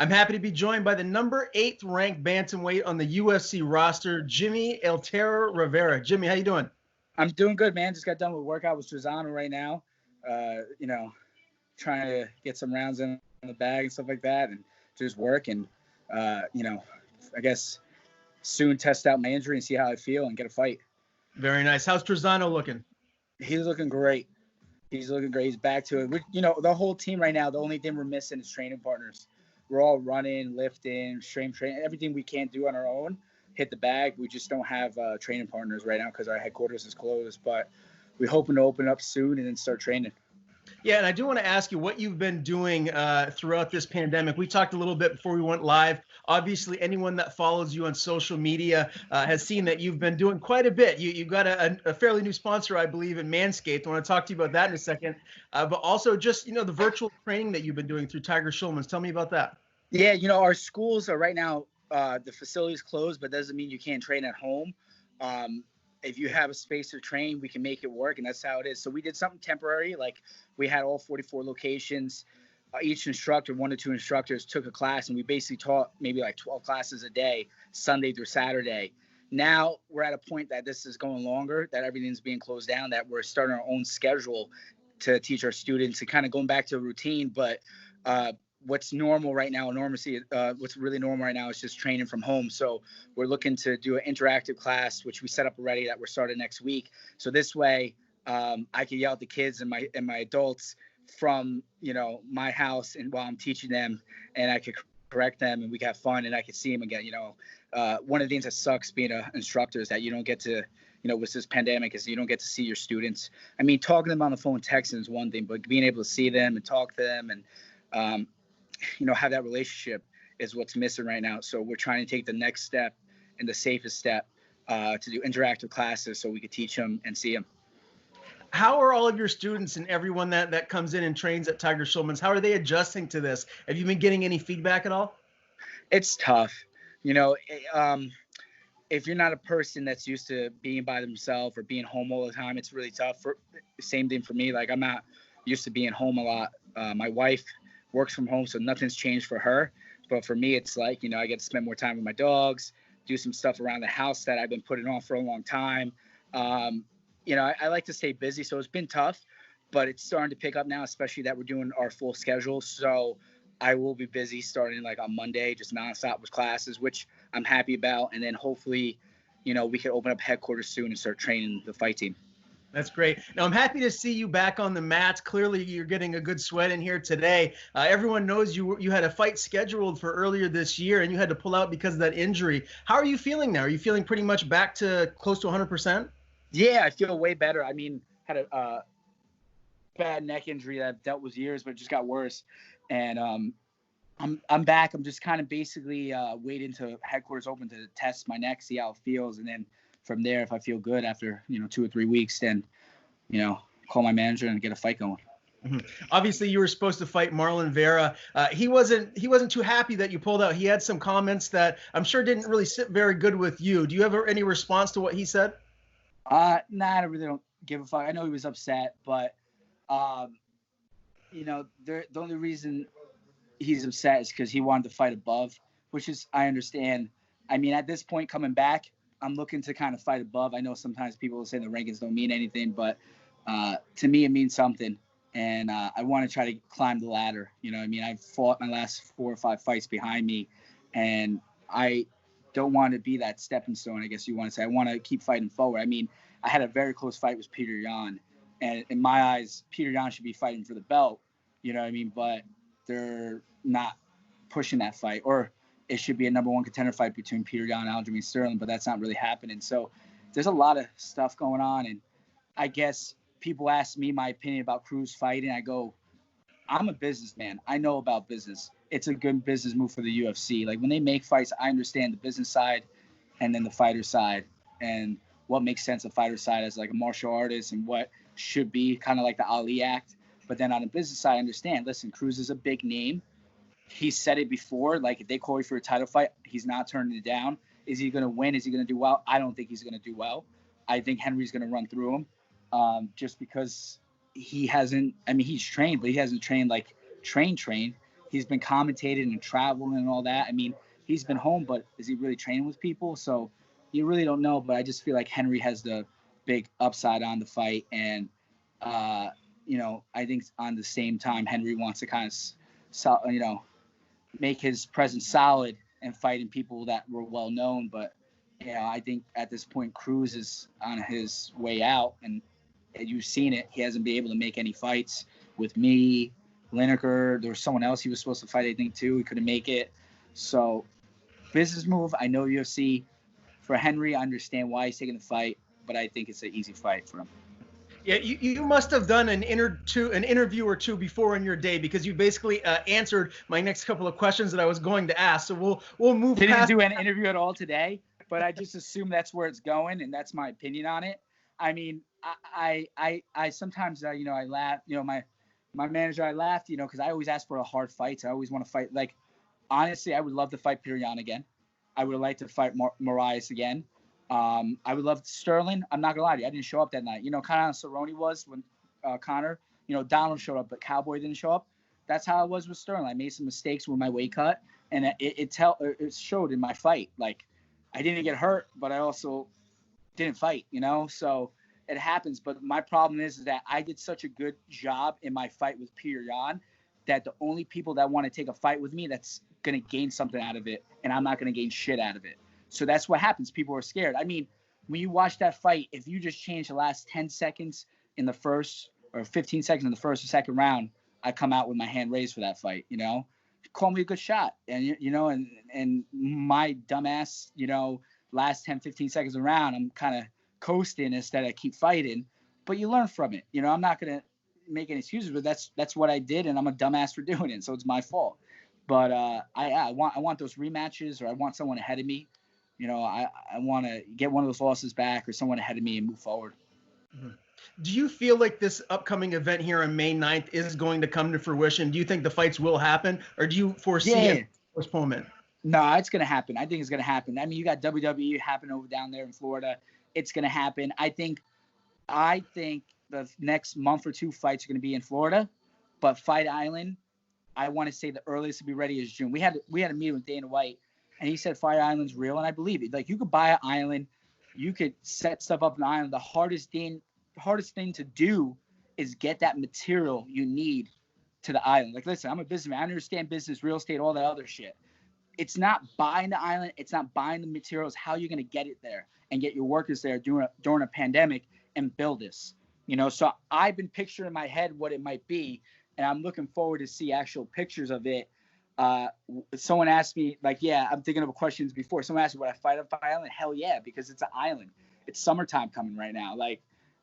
I'm happy to be joined by the number 8th ranked bantamweight on the UFC roster, Jimmie El Terror Rivera. Jimmie, how you doing? I'm doing good, man. Just got done with workout with Trizano right now. Trying to get some rounds in the bag and stuff like that, and just work and, I guess soon test out my injury and see how I feel and get a fight. Very nice. How's Trizano looking? He's looking great. He's looking great. He's back to it. The whole team right now, the only thing we're missing is training partners. We're all running, lifting, strength training, everything we can't do on our own. Hit the bag. We just don't have training partners right now because our headquarters is closed. But we're hoping to open up soon and then start training. Yeah, and I do want to ask you what you've been doing throughout this pandemic. We talked a little bit before we went live. Obviously, anyone that follows you on social media has seen that you've been doing quite a bit. You've got a fairly new sponsor, I believe, in Manscaped. I want to talk to you about that in a second. But also just, the virtual training that you've been doing through Tiger Schulmann. Tell me about that. Yeah, our schools are right now, the facility's closed, but doesn't mean you can't train at home. If you have a space to train, we can make it work, and that's how it is. So we did something temporary, like we had all 44 locations. Each instructor, 1 to 2 instructors, took a class, and we basically taught maybe like 12 classes a day, Sunday through Saturday. Now we're at a point that this is going longer, that everything's being closed down, that we're starting our own schedule to teach our students and kind of going back to a routine. But what's normal right now, what's really normal right now is just training from home. So we're looking to do an interactive class, which we set up already, that we're starting next week. So this way, I can yell at the kids and my adults from, my house, and while I'm teaching them, and I could correct them, and we can have fun, and I can see them again. One of the things that sucks being an instructor is that you don't get to, with this pandemic, is you don't get to see your students. I mean, talking to them on the phone, texting is one thing, but being able to see them and talk to them and, have that relationship is what's missing right now. So we're trying to take the next step and the safest step to do interactive classes so we could teach them and see them. How are all of your students and everyone that comes in and trains at Tiger Schulmann's, how are they adjusting to this? Have you been getting any feedback at all? It's tough. If you're not a person that's used to being by themselves or being home all the time, it's really tough. Same thing for me. Like, I'm not used to being home a lot. My wife works from home, so nothing's changed for her. But for me, it's like, I get to spend more time with my dogs, do some stuff around the house that I've been putting off for a long time. I like to stay busy, so it's been tough, but it's starting to pick up now, especially that we're doing our full schedule. So I will be busy starting like on Monday, just nonstop with classes, which I'm happy about. And then hopefully, we can open up headquarters soon and start training the fight team. That's great. Now, I'm happy to see you back on the mats. Clearly, you're getting a good sweat in here today. Everyone knows you had a fight scheduled for earlier this year, and you had to pull out because of that injury. How are you feeling now? Are you feeling pretty much back to close to 100%? Yeah, I feel way better. I mean, had a bad neck injury that I've dealt with years, but it just got worse. And I'm back. I'm just kind of basically waiting to headquarters open to test my neck, see how it feels, and then from there, if I feel good after 2 or 3 weeks, then call my manager and get a fight going. Mm-hmm. Obviously, you were supposed to fight Marlon Vera. He wasn't too happy that you pulled out. He had some comments that I'm sure didn't really sit very good with you. Do you have any response to what he said? Nah, I really don't give a fuck. I know he was upset, but the only reason he's upset is because he wanted to fight above, which is, I understand. I mean, at this point, coming back, I'm looking to kind of fight above. I know sometimes people will say the rankings don't mean anything, but to me, it means something. And I want to try to climb the ladder. I've fought my last 4 or 5 fights behind me, and I don't want to be that stepping stone, I guess you want to say. I want to keep fighting forward. I mean, I had a very close fight with Peter Yan, and in my eyes, Peter Yan should be fighting for the belt, but they're not pushing that fight, or it should be a number 1 contender fight between Peter Yan and Aljamain Sterling, but that's not really happening. So there's a lot of stuff going on, and I guess people ask me my opinion about Cruz fighting. I go, I'm a businessman. I know about business. It's a good business move for the UFC. Like, when they make fights, I understand the business side and then the fighter side, and what makes sense the fighter side as like a martial artist and what should be kind of like the Ali Act. But then on the business side, I understand, listen, Cruz is a big name. He said it before, like, if they call you for a title fight, he's not turning it down. Is he going to win? Is he going to do well? I don't think he's going to do well. I think Henry's going to run through him just because he hasn't – I mean, he's trained, but he hasn't trained like train. he's been commentating and traveling and all that. I mean, he's been home, but is he really training with people? So you really don't know. But I just feel like Henry has the big upside on the fight, and I think on the same time, Henry wants to kind of, make his presence solid and fighting people that were well known. But I think at this point, Cruz is on his way out, and you've seen it. He hasn't been able to make any fights with me, Lineker. There was someone else he was supposed to fight, I think, too. He couldn't make it. So business move. I know UFC. For Henry, I understand why he's taking the fight, but I think it's an easy fight for him. Yeah, you must have done an interview or two before in your day, because you basically answered my next couple of questions that I was going to ask. So we'll move. Didn't do an interview at all today, but I just assume that's where it's going, and that's my opinion on it. I mean, I sometimes I laugh. My manager, I laughed, because I always ask for a hard fight. I always want to fight. Like, honestly, I would love to fight Pirion again. I would like to fight Moraes again. I would love Sterling. I'm not gonna lie to you, I didn't show up that night. Kind of how Cerrone was when Connor. Donald showed up, but Cowboy didn't show up. That's how I was with Sterling. I made some mistakes with my weight cut, and it showed in my fight. Like, I didn't get hurt, but I also didn't fight. So it happens. But my problem is that I did such a good job in my fight with Pirion that the only people that want to take a fight with me that's gonna gain something out of it, and I'm not gonna gain shit out of it. So that's what happens. People are scared. I mean, when you watch that fight, if you just change the last 10 seconds in the first, or 15 seconds in the first or second round, I come out with my hand raised for that fight. Call me a good shot. And, and my dumbass, last 10, 15 seconds around, I'm kind of coasting instead of keep fighting. But you learn from it. I'm not going to make any excuses, but that's what I did, and I'm a dumbass for doing it. So it's my fault. But I want those rematches, or I want someone ahead of me. I want to get one of those losses back, or someone ahead of me, and move forward. Mm-hmm. Do you feel like this upcoming event here on May 9th is going to come to fruition? Do you think the fights will happen, or do you foresee a postponement? No, it's going to happen. I think it's going to happen. I mean, you got WWE happening over down there in Florida. It's going to happen. I think the next month or two fights are going to be in Florida, but Fight Island, I want to say the earliest to be ready is June. We had a meeting with Dana White, and he said Fire Island's real, and I believe it. Like, you could buy an island, you could set stuff up in an island. The hardest thing to do is get that material you need to the island. Like, listen, I'm a businessman. I understand business, real estate, all that other shit. It's not buying the island. It's not buying the materials. How are you going to get it there and get your workers there during a pandemic and build this? So I've been picturing in my head what it might be, and I'm looking forward to see actual pictures of it. Someone asked me, like, I'm thinking of questions before. Someone asked me, would I fight on Fire Island? Hell yeah, because it's an island. It's summertime coming right now. Like,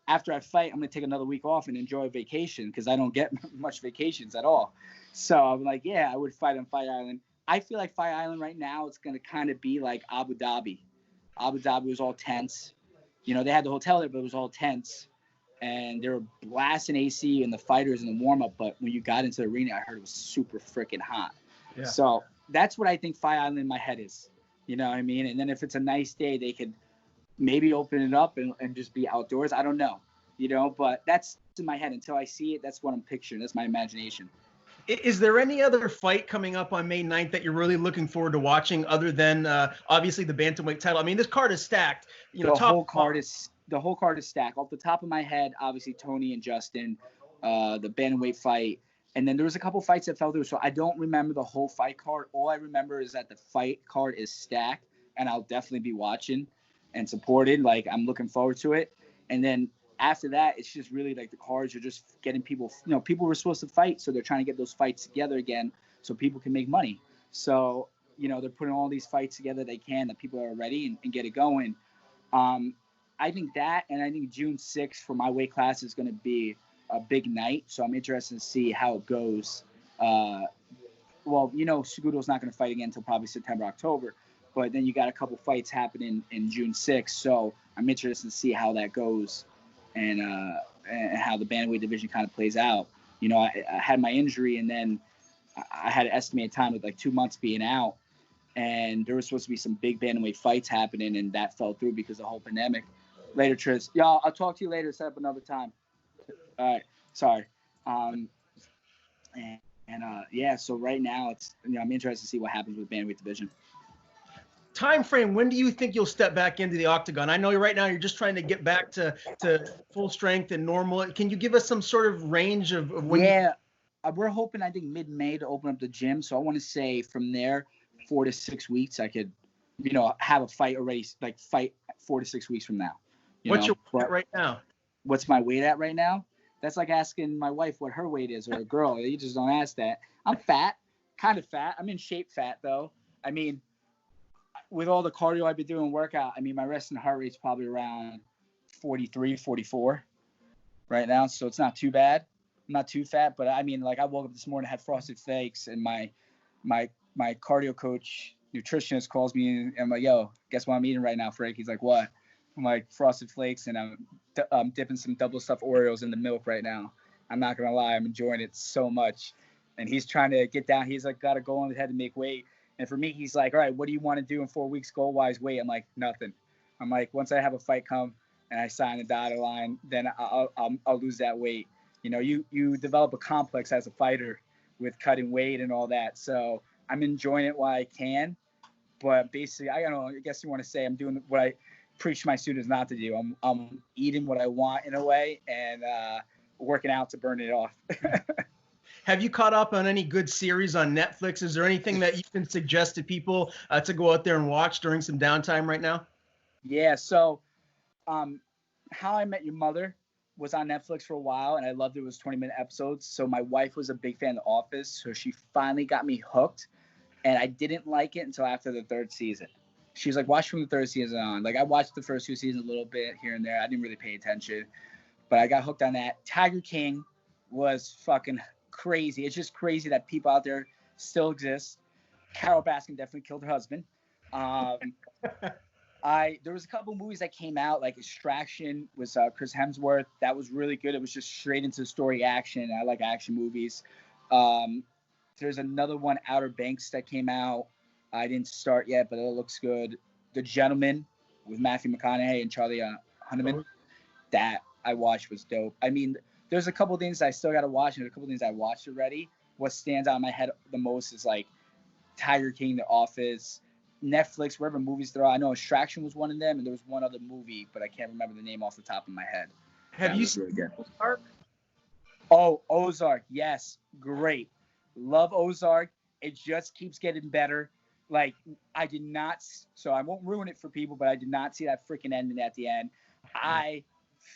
after I fight, I'm going to take another week off and enjoy vacation, because I don't get much vacations at all. So I'm like, I would fight on Fire Island. I feel like Fire Island right now, it's going to kind of be like Abu Dhabi. Abu Dhabi was all tense. They had the hotel there, but it was all tense. And they were blasting AC and the fighters in the warm-up. But when you got into the arena, I heard it was super freaking hot. Yeah. So that's what I think Fire Island in my head is. You know what I mean? And then if it's a nice day, they could maybe open it up and just be outdoors. I don't know. But that's in my head. Until I see it, that's what I'm picturing. That's my imagination. Is there any other fight coming up on May 9th that you're really looking forward to watching, other than obviously the bantamweight title? I mean, this card is stacked. The whole card is stacked. Off the top of my head, obviously Tony and Justin, the bantamweight fight, and then there was a couple fights that fell through. So I don't remember the whole fight card. All I remember is that the fight card is stacked, and I'll definitely be watching and supported. Like, I'm looking forward to it. And then after that, it's just really like the cards are just getting people, people were supposed to fight. So they're trying to get those fights together again so people can make money. So, they're putting all these fights together they can, that people are ready and get it going. I think that, and I think June 6th for my weight class is going to be a big night. So I'm interested to see how it goes. Cejudo's not going to fight again until probably September, October. But then you got a couple fights happening in June 6th. So I'm interested to see how that goes. And how the bantamweight division kind of plays out. I had my injury, and then I had an estimated time of like 2 months being out, and there was supposed to be some big bantamweight fights happening, and that fell through because of the whole pandemic. Later, Triz. Y'all, I'll talk to you later. Set up another time. All right. Sorry. And yeah, so right now it's, I'm interested to see what happens with bantamweight division. Time frame, when do you think you'll step back into the octagon? I know right now you're just trying to get back to full strength and normal. Can you give us some sort of range of when we're hoping, I think, mid-May to open up the gym. So I want to say from there, 4 to 6 weeks, I could, have a fight already, like fight 4 to 6 weeks from now. What's your weight right now? What's my weight at right now? That's like asking my wife what her weight is, or a girl. You just don't ask that. I'm fat, kind of fat. I'm in shape fat, though. I mean, with all the cardio I've been doing workout, I mean, my resting heart rate's probably around 43, 44 right now. So it's not too bad. I'm not too fat, but I mean, like, I woke up this morning, had frosted flakes, and my cardio coach, nutritionist, calls me, and I'm like, yo, guess what I'm eating right now, Frank? He's like, what? I'm like, frosted flakes, and I'm dipping some double stuffed Oreos in the milk right now. I'm not going to lie. I'm enjoying it so much. And he's trying to get down. He's like, got to go on ahead and make weight. And for me, he's like, all right, what do you want to do in 4 weeks goal-wise weight? I'm like, nothing. I'm like, once I have a fight come and I sign the dotted line, then I'll lose that weight. You develop a complex as a fighter with cutting weight and all that. So I'm enjoying it while I can. But basically, I don't know, I guess you want to say I'm doing what I preach my students not to do. I'm eating what I want in a way, and working out to burn it off. Have you caught up on any good series on Netflix? Is there anything that you can suggest to people to go out there and watch during some downtime right now? Yeah, so How I Met Your Mother was on Netflix for a while, and I loved it. It was 20-minute episodes. So my wife was a big fan of The Office, so she finally got me hooked, and I didn't like it until after the 3rd season. She was like, watch from the 3rd season on. Like, I watched the first 2 seasons a little bit here and there. I didn't really pay attention, but I got hooked on that. Tiger King was fucking crazy. It's just crazy that people out there still exist. Carol Baskin definitely killed her husband. There was a couple movies that came out, like Extraction was Chris Hemsworth. That was really good. It was just straight into the story action. I like action movies. There's another one, Outer Banks, that came out. I didn't start yet, but it looks good. The Gentleman with Matthew McConaughey and Charlie Hunnam. That I watched was dope. I mean, there's a couple things I still got to watch, and a couple things I watched already. What stands out in my head the most is like Tiger King, The Office, Netflix, wherever movies there are. I know Extraction was one of them, and there was one other movie, but I can't remember the name off the top of my head. Have you seen Ozark? Oh, Ozark. Yes. Great. Love Ozark. It just keeps getting better. Like, I did not, so I won't ruin it for people, but I did not see that freaking ending at the end. I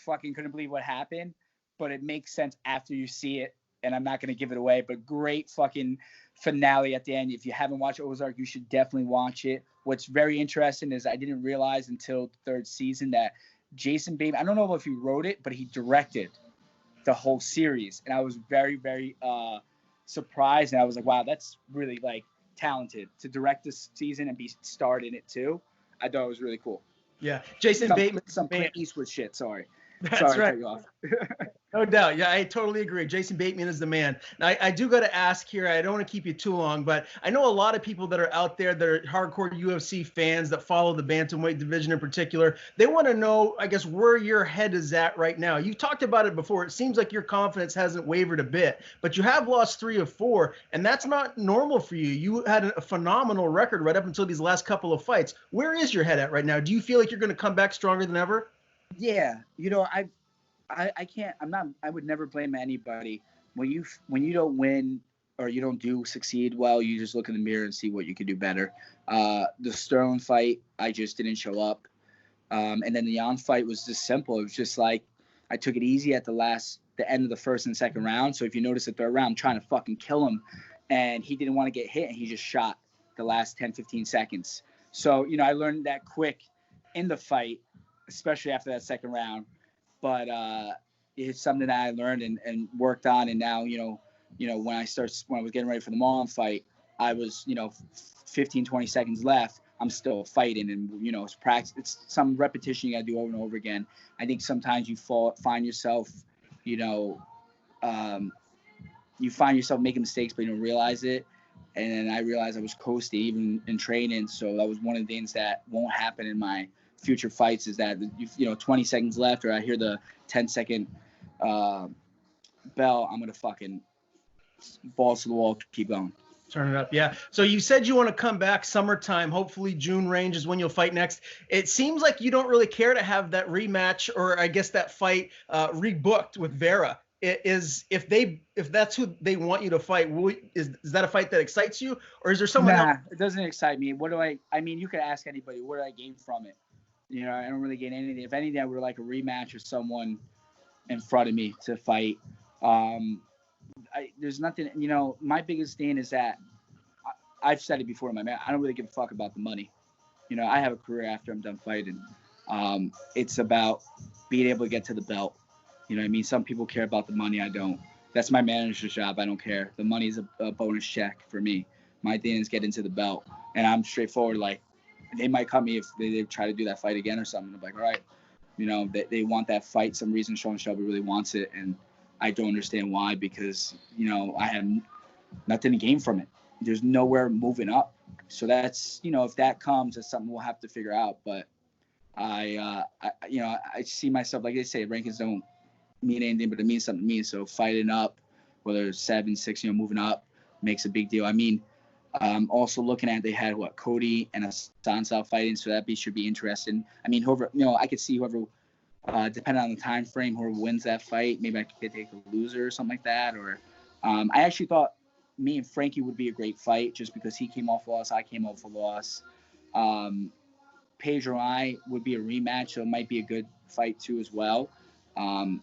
fucking couldn't believe what happened, but it makes sense after you see it, and I'm not going to give it away, but great fucking finale at the end. If you haven't watched Ozark, you should definitely watch it. What's very interesting is I didn't realize until the 3rd season that Jason Bateman, I don't know if he wrote it, but he directed the whole series, and I was very, very surprised, and I was like, wow, that's really, like, talented to direct this season and be starred in it too. I thought it was really cool. Yeah, Jason Bateman, some Clint Eastwood shit. Sorry. That's Sorry right. To cut you off. No doubt. Yeah, I totally agree. Jason Bateman is the man. Now, I do got to ask here, I don't want to keep you too long, but I know a lot of people that are out there that are hardcore UFC fans that follow the bantamweight division in particular. They want to know, I guess, where your head is at right now. You've talked about it before. It seems like your confidence hasn't wavered a bit, but you have lost 3 of 4, and that's not normal for you. You had a phenomenal record right up until these last couple of fights. Where is your head at right now? Do you feel like you're going to come back stronger than ever? Yeah, I can't. I would never blame anybody when you don't win or you don't succeed well. You just look in the mirror and see what you could do better. The Sterling fight, I just didn't show up, and then the Jan fight was just simple. It was just like I took it easy at the end of the 1st and 2nd round. So if you notice the 3rd round, I'm trying to fucking kill him, and he didn't want to get hit, and he just shot the last 10-15 seconds. So I learned that quick in the fight, especially after that 2nd round. But it's something that I learned and worked on. And now, when I was getting ready for the Marlon fight, I was, 15, 20 seconds left. I'm still fighting, and, it's practice. It's some repetition you got to do over and over again. I think sometimes you find yourself, you find yourself making mistakes, but you don't realize it. And then I realized I was coasting even in training. So that was one of the things that won't happen in my future fights, is that 20 seconds left, or I hear the 10-second bell, I'm gonna fucking balls to the wall, keep going. Turn it up, yeah. So you said you want to come back summertime. Hopefully June range is when you'll fight next. It seems like you don't really care to have that rematch, or I guess that fight rebooked with Vera. If that's who they want you to fight, is that a fight that excites you, or is there someone else? Nah, it doesn't excite me. I mean, you could ask anybody, what do I gain from it? You know, I don't really gain anything. If anything, I would like a rematch with someone in front of me to fight. There's nothing, you know, my biggest thing is that I've said it before, man, I don't really give a fuck about the money. You know, I have a career after I'm done fighting. It's about being able to get to the belt. You know what I mean? Some people care about the money. I don't. That's my manager's job. I don't care. The money's a bonus check for me. My thing is get into the belt. And I'm straightforward. Like, they might cut me if they try to do that fight again or something. I'm like, all right, you know, they want that fight. Some reason Sean Shelby really wants it. And I don't understand why, because, you know, I have nothing to gain from it. There's nowhere moving up. So that's, you know, if that comes, that's something we'll have to figure out. But I see myself, like they say, rankings don't mean anything, but it means something to me. So fighting up, whether it's 7, 6, you know, moving up makes a big deal. I mean, also looking at, they had Cody and a standout fighting, so that should be interesting. I mean, whoever, you know, I could see whoever, depending on the time frame, whoever wins that fight, maybe I could take a loser or something like that. Or I actually thought me and Frankie would be a great fight, just because he came off a loss, I came off a loss. Pedro and I would be a rematch, so it might be a good fight too as well. I'm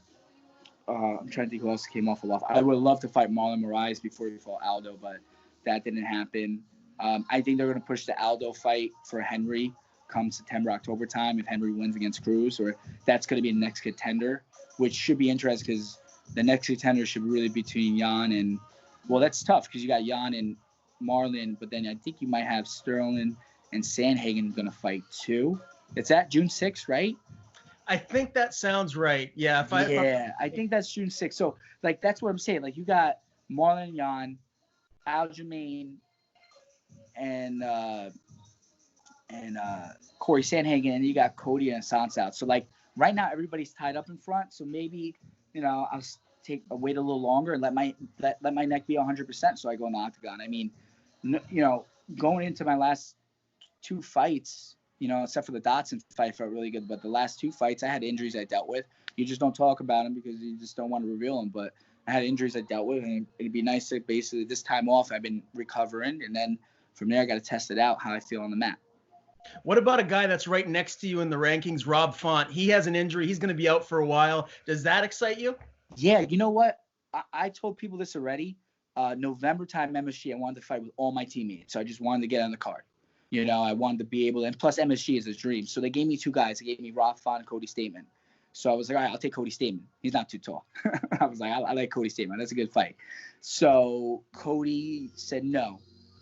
trying to think who else came off a loss. I would love to fight Marlon Vera before he fought Aldo, but that didn't happen. I think they're going to push the Aldo fight for Henry come September, October time, if Henry wins against Cruz, or that's going to be the next contender, which should be interesting, because the next contender should really be between Jan and, well, that's tough because you got Jan and Marlon, but then I think you might have Sterling and Sandhagen going to fight too. It's at June 6th, right? I think that sounds right. Yeah. I think that's June 6th. So, like, that's what I'm saying. Like, you got Marlon and Jan, Aljamain, and Corey Sandhagen, and you got Cody and Sansa. So, like, right now everybody's tied up in front. So maybe, you know, I'll wait a little longer and let my neck be 100%, so I go in the octagon. I mean, you know, going into my last 2 fights, you know, except for the Dotson fight, felt really good. But the last 2 fights, I had injuries I dealt with. You just don't talk about them because you just don't want to reveal them. But I had injuries I dealt with, and it'd be nice to basically, this time off, I've been recovering, and then from there I got to test it out, how I feel on the mat. What about a guy that's right next to you in the rankings, Rob Font? He has an injury. He's going to be out for a while. Does that excite you? Yeah, you know what? I told people this already. November time MSG, I wanted to fight with all my teammates. So I just wanted to get on the card. You know, I wanted to be able to, and plus MSG is a dream. So they gave me 2 guys. They gave me Rob Font and Cody Stateman. So I was like, all right, I'll take Cody Stateman. He's not too tall. I was like, I like Cody Stateman. That's a good fight. So Cody said no.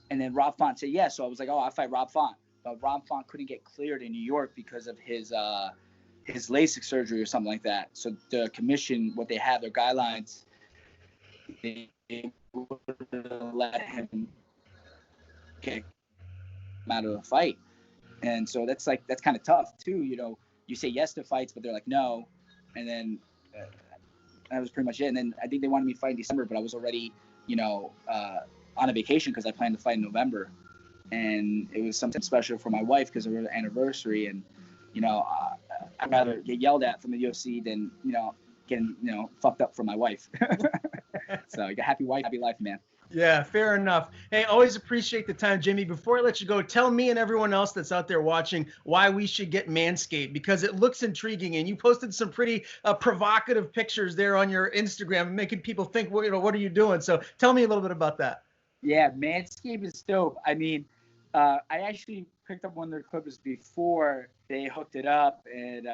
And then Rob Font said yes. So I was like, oh, I'll fight Rob Font. But Rob Font couldn't get cleared in New York because of his LASIK surgery or something like that. So the commission, what they have, their guidelines, they wouldn't let him get out of the fight. And so that's kind of tough too. You know, you say yes to fights, but they're like, no. And then that was pretty much it. And then I think they wanted me to fight in December, but I was already, you know, on a vacation because I planned to fight in November. And it was something special for my wife because of her anniversary. And, you know, I'd rather get yelled at from the UFC than, you know, getting, you know, fucked up for my wife. So you got happy wife, happy life, man. Yeah, fair enough. Hey, always appreciate the time, Jimmie. Before I let you go, tell me and everyone else that's out there watching why we should get Manscaped, because it looks intriguing, and you posted some pretty provocative pictures there on your Instagram, making people think, well, you know, what are you doing? So tell me a little bit about that. Yeah, Manscaped is dope. I mean, I actually picked up one of their clippers before they hooked it up and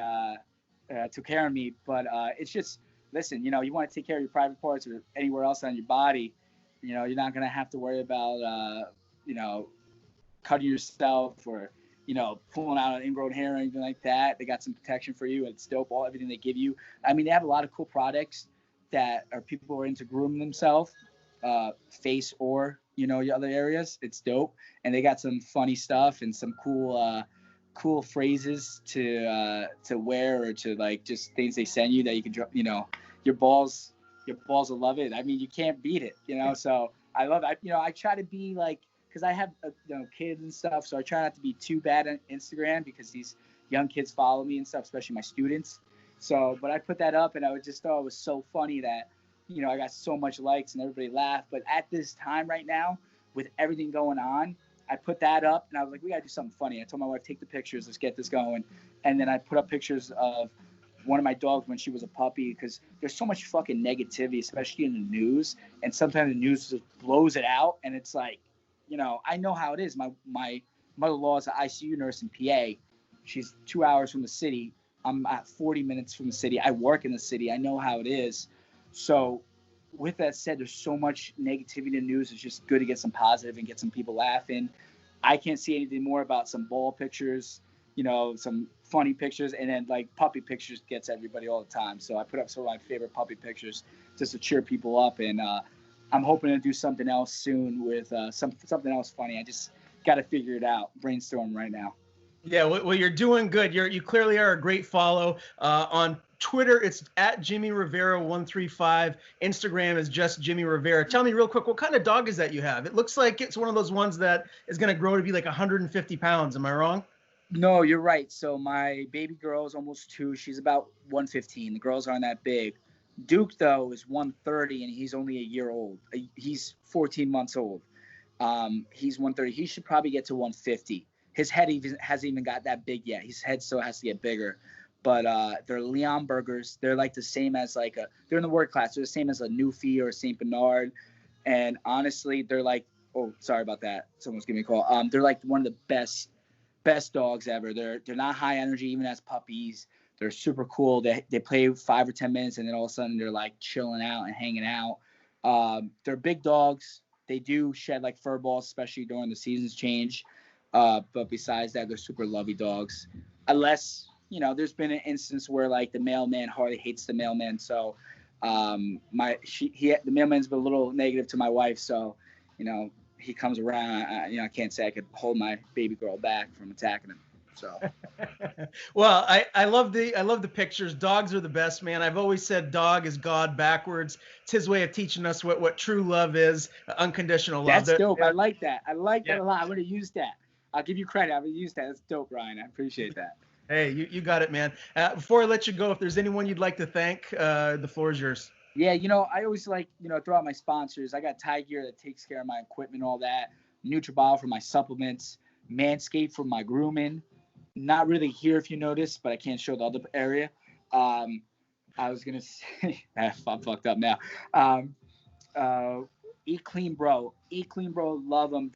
took care of me. But it's just, listen, you know, you want to take care of your private parts or anywhere else on your body. You know, you're not going to have to worry about, you know, cutting yourself or, you know, pulling out an ingrown hair or anything like that. They got some protection for you. It's dope, everything they give you. I mean, they have a lot of cool products that are people who are into grooming themselves, face or, you know, your other areas. It's dope. And they got some funny stuff and some cool phrases to wear or to, like, just things they send you that you can, you know, your balls your balls will love it. I mean, you can't beat it, you know. So I love it. I try to be like, because I have kids and stuff, so I try not to be too bad on Instagram because these young kids follow me and stuff, especially my students. So, but I put that up, and I just thought it was so funny that I got so much likes and everybody laughed. But at this time right now, with everything going on, I put that up, and I was like, we got to do something funny. I told my wife, take the pictures, let's get this going. And then I put up pictures of one of my dogs when she was a puppy, because there's so much fucking negativity, especially in the news. And sometimes the news just blows it out, and it's like, I know how it is. My mother-in-law is an ICU nurse in PA. She's 2 hours from the city. I'm at 40 minutes from the city. I work in the city. I know how it is. So with that said, there's so much negativity in the news. It's just good to get some positive and get some people laughing. I can't see anything more about some ball pictures, some funny pictures, and then like puppy pictures gets everybody all the time. So I put up some of my favorite puppy pictures just to cheer people up. And I'm hoping to do something else soon with something else funny. I just got to figure it out. Brainstorm right now. Yeah, well, you're doing good. You clearly are a great follow. On Twitter, it's at Jimmie Rivera 135. Instagram is just Jimmie Rivera. Tell me real quick, what kind of dog is that you have? It looks like it's one of those ones that is going to grow to be like 150 pounds. Am I wrong? No, you're right. So my baby girl is almost 2. She's about 115. The girls aren't that big. Duke, though, is 130, and he's only a year old. He's 14 months old. He's 130. He should probably get to 150. His head hasn't even got that big yet. His head still has to get bigger. But they're Leon Bergers. They're like the same as they're in the word class. They're the same as a Newfie or a St. Bernard. And honestly, they're like, oh, sorry about that. Someone's giving me a call. They're like one of the best dogs ever. They're not high energy even as puppies. They're super cool. They play 5 or 10 minutes, and then all of a sudden they're like chilling out and hanging out. They're big dogs. They do shed like fur balls, especially during the seasons change. But besides that, they're super lovey dogs. Unless, there's been an instance where like the mailman, Harley hates the mailman. So the mailman's been a little negative to my wife. So, he comes around. I can't say I could hold my baby girl back from attacking him. So, well, I love the pictures. Dogs are the best, man. I've always said dog is God backwards. It's his way of teaching us what true love is, unconditional love. That's dope. I like that. I like that a lot. I'm going to use that. I'll give you credit. I'm going to use that. That's dope, Ryan. I appreciate that. Hey, you got it, man. Before I let you go, if there's anyone you'd like to thank, the floor is yours. Yeah, I always like, throw out my sponsors. I got Tiger that takes care of my equipment, all that. NutriBio for my supplements. Manscaped for my grooming. Not really here if you notice, but I can't show the other area. I was going to say, I'm fucked up now. Eat Clean Bro. Eat Clean Bro, love them.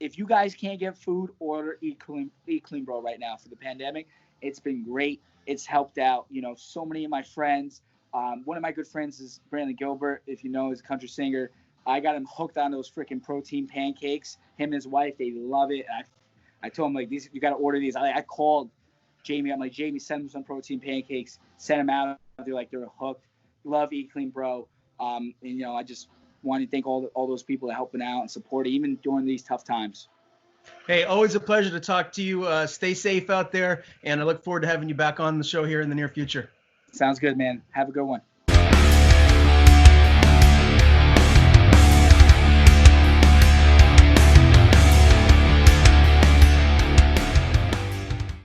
If you guys can't get food, order Eat Clean Bro right now for the pandemic. It's been great. It's helped out, so many of my friends. One of my good friends is Brandon Gilbert, if you know, he's a country singer. I got him hooked on those freaking protein pancakes. Him and his wife, they love it. I told him, like, these, you got to order these. I called Jamie. I'm like, Jamie, send them some protein pancakes. Send them out. They're hooked. Love Eat Clean Bro. And, I just want to thank all those people that helping out and supporting, even during these tough times. Hey, always a pleasure to talk to you. Stay safe out there, and I look forward to having you back on the show here in the near future. Sounds good, man. Have a good one.